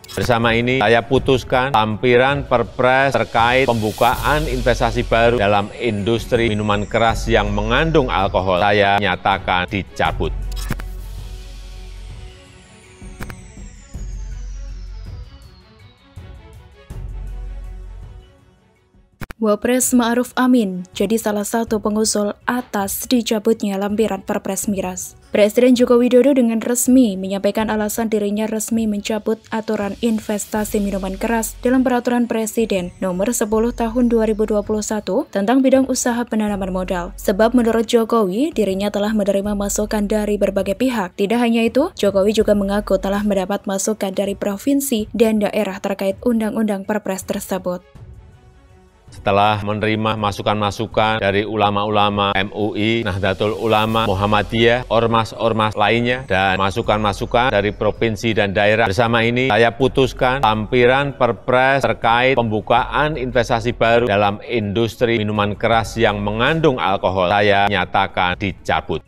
Bersama ini, saya putuskan lampiran Perpres terkait pembukaan investasi baru dalam industri minuman keras yang mengandung alkohol. Saya nyatakan dicabut. Wapres Ma'ruf Amin jadi salah satu pengusul atas dicabutnya lampiran Perpres Miras. Presiden Joko Widodo dengan resmi menyampaikan alasan dirinya resmi mencabut aturan investasi minuman keras dalam Peraturan Presiden Nomor 10 Tahun 2021 tentang bidang usaha penanaman modal. Sebab menurut Jokowi, dirinya telah menerima masukan dari berbagai pihak. Tidak hanya itu, Jokowi juga mengaku telah mendapat masukan dari provinsi dan daerah terkait undang-undang Perpres tersebut. Setelah menerima masukan-masukan dari ulama-ulama MUI, Nahdlatul Ulama, Muhammadiyah, ormas-ormas lainnya, dan masukan-masukan dari provinsi dan daerah, bersama ini saya putuskan lampiran Perpres terkait pembukaan investasi baru dalam industri minuman keras yang mengandung alkohol. Saya nyatakan dicabut.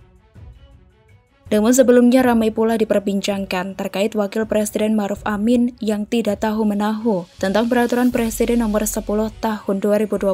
Namun sebelumnya ramai pula diperbincangkan terkait Wakil Presiden Ma'ruf Amin yang tidak tahu menahu tentang Peraturan Presiden Nomor 10 Tahun 2021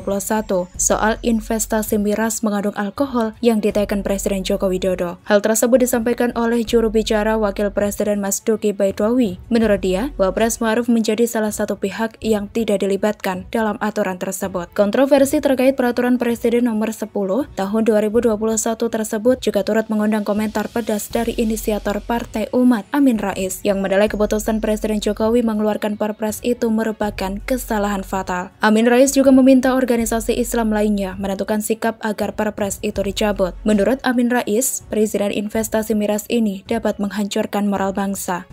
soal investasi miras mengandung alkohol yang diteken Presiden Joko Widodo. Hal tersebut disampaikan oleh juru bicara Wakil Presiden Mas Duki Baitlawi. Menurut dia, Wapres Ma'ruf menjadi salah satu pihak yang tidak dilibatkan dalam aturan tersebut. Kontroversi terkait Peraturan Presiden Nomor 10 Tahun 2021 tersebut juga turut mengundang komentar pedas dari inisiator Partai Umat, Amin Rais, yang menilai keputusan Presiden Jokowi mengeluarkan Perpres itu merupakan kesalahan fatal. Amin Rais juga meminta organisasi Islam lainnya menentukan sikap agar Perpres itu dicabut. Menurut Amin Rais, perizinan investasi miras ini dapat menghancurkan moral bangsa.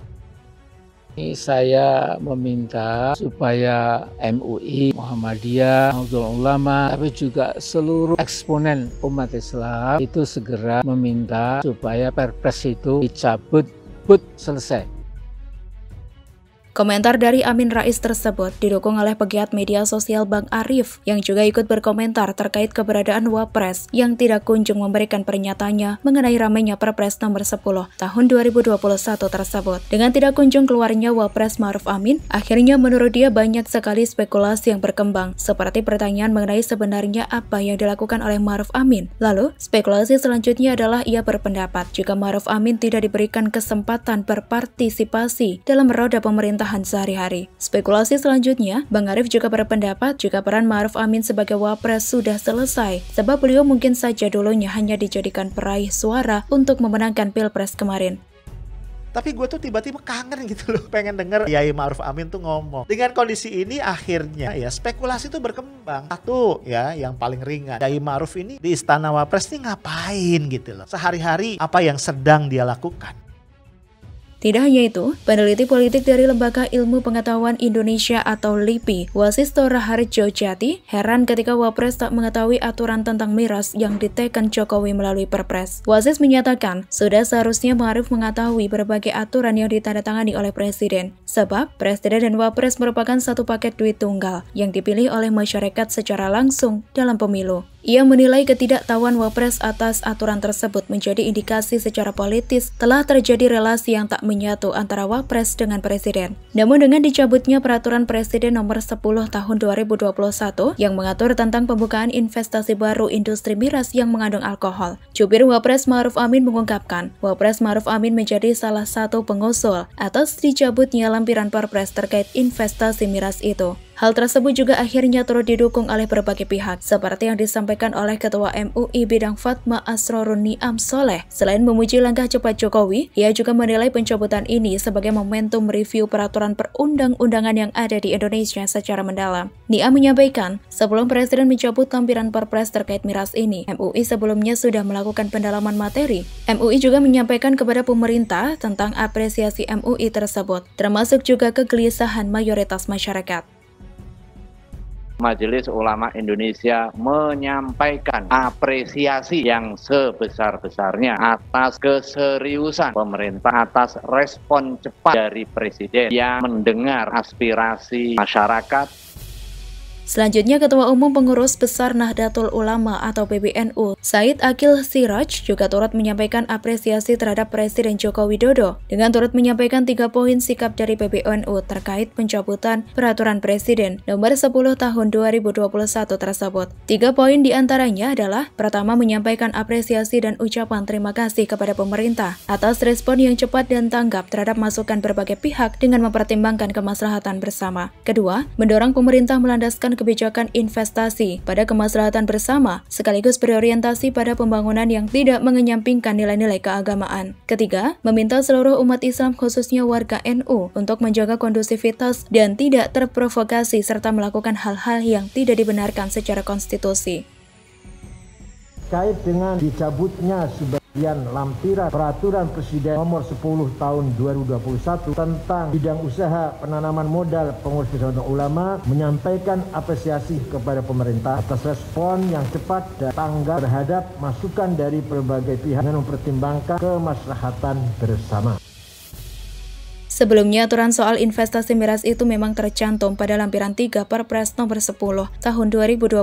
Saya meminta supaya MUI, Muhammadiyah, Nahdlatul Ulama, tapi juga seluruh eksponen umat Islam itu segera meminta supaya Perpres itu dicabut, selesai. Komentar dari Amin Rais tersebut didukung oleh pegiat media sosial Bang Arif yang juga ikut berkomentar terkait keberadaan Wapres yang tidak kunjung memberikan pernyataannya mengenai ramainya Perpres Nomor 10 Tahun 2021 tersebut. Dengan tidak kunjung keluarnya Wapres Ma'ruf Amin, akhirnya menurut dia banyak sekali spekulasi yang berkembang, seperti pertanyaan mengenai sebenarnya apa yang dilakukan oleh Ma'ruf Amin. Lalu, spekulasi selanjutnya adalah ia berpendapat jika Ma'ruf Amin tidak diberikan kesempatan berpartisipasi dalam roda pemerintahan sehari-hari. Spekulasi selanjutnya, Bang Arif juga berpendapat jika peran Ma'ruf Amin sebagai Wapres sudah selesai, sebab beliau mungkin saja dulunya hanya dijadikan peraih suara untuk memenangkan Pilpres kemarin. Tapi gue tuh tiba-tiba kangen gitu loh, pengen denger Yai Ma'ruf Amin tuh ngomong. Dengan kondisi ini akhirnya ya spekulasi tuh berkembang. Satu ya yang paling ringan, Yai Ma'ruf ini di Istana Wapres ini ngapain gitu loh. Sehari-hari apa yang sedang dia lakukan. Tidak hanya itu, peneliti politik dari Lembaga Ilmu Pengetahuan Indonesia atau LIPI, Wasisto Raharjo Jati, heran ketika Wapres tak mengetahui aturan tentang miras yang diteken Jokowi melalui Perpres. Wasis menyatakan, sudah seharusnya Ma'ruf mengetahui berbagai aturan yang ditandatangani oleh Presiden, sebab Presiden dan Wapres merupakan satu paket duit tunggal yang dipilih oleh masyarakat secara langsung dalam pemilu. Ia menilai ketidaktahuan Wapres atas aturan tersebut menjadi indikasi secara politis telah terjadi relasi yang tak menyatu antara Wapres dengan Presiden. Namun dengan dicabutnya Peraturan Presiden Nomor 10 Tahun 2021 yang mengatur tentang pembukaan investasi baru industri miras yang mengandung alkohol, jubir Wapres Ma'ruf Amin mengungkapkan, Wapres Ma'ruf Amin menjadi salah satu pengusul atas dicabutnya lampiran Perpres terkait investasi miras itu. Hal tersebut juga akhirnya turut didukung oleh berbagai pihak, seperti yang disampaikan oleh Ketua MUI Bidang Fatma Asrorun Niam Soleh. Selain memuji langkah cepat Jokowi, ia juga menilai pencabutan ini sebagai momentum review peraturan perundang-undangan yang ada di Indonesia secara mendalam. Niam menyampaikan, sebelum Presiden mencabut lampiran Perpres terkait miras ini, MUI sebelumnya sudah melakukan pendalaman materi. MUI juga menyampaikan kepada pemerintah tentang apresiasi MUI tersebut, termasuk juga kegelisahan mayoritas masyarakat. Majelis Ulama Indonesia menyampaikan apresiasi yang sebesar-besarnya atas keseriusan pemerintah, atas respon cepat dari Presiden yang mendengar aspirasi masyarakat Selanjutnya, Ketua Umum Pengurus Besar Nahdlatul Ulama atau PBNU, Said Aqil Siraj, juga turut menyampaikan apresiasi terhadap Presiden Joko Widodo dengan turut menyampaikan 3 poin sikap dari PBNU terkait pencabutan Peraturan Presiden Nomor 10 Tahun 2021 tersebut. 3 poin diantaranya adalah: pertama, menyampaikan apresiasi dan ucapan terima kasih kepada pemerintah atas respon yang cepat dan tanggap terhadap masukan berbagai pihak dengan mempertimbangkan kemaslahatan bersama. Kedua, mendorong pemerintah melandaskan kebijakan investasi pada kemaslahatan bersama, sekaligus berorientasi pada pembangunan yang tidak mengenyampingkan nilai-nilai keagamaan. Ketiga, meminta seluruh umat Islam khususnya warga NU untuk menjaga kondusivitas dan tidak terprovokasi serta melakukan hal-hal yang tidak dibenarkan secara konstitusi. Terkait dengan dicabutnya sebagian lampiran Peraturan Presiden Nomor 10 Tahun 2021 tentang bidang usaha penanaman modal Pengurus Besar Ulama, menyampaikan apresiasi kepada pemerintah atas respon yang cepat dan tanggap terhadap masukan dari berbagai pihak dengan mempertimbangkan kemaslahatan bersama. Sebelumnya, aturan soal investasi miras itu memang tercantum pada lampiran 3 Perpres Nomor 10 Tahun 2021.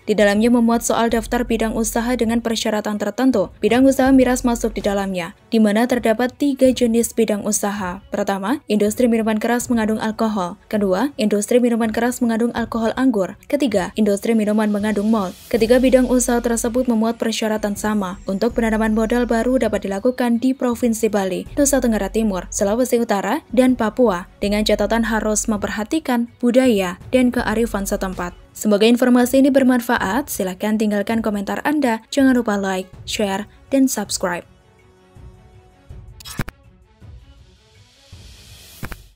Di dalamnya memuat soal daftar bidang usaha dengan persyaratan tertentu. Bidang usaha miras masuk di dalamnya, di mana terdapat 3 jenis bidang usaha. Pertama, industri minuman keras mengandung alkohol. Kedua, industri minuman keras mengandung alkohol anggur. Ketiga, industri minuman mengandung malt. Ketiga bidang usaha tersebut memuat persyaratan sama untuk penanaman modal baru dapat dilakukan di Provinsi Bali, Nusa Tenggara Timur, Sulawesi Utara, dan Papua, dengan catatan harus memperhatikan budaya dan kearifan setempat. Semoga informasi ini bermanfaat. Silakan tinggalkan komentar Anda. Jangan lupa like, share, dan subscribe.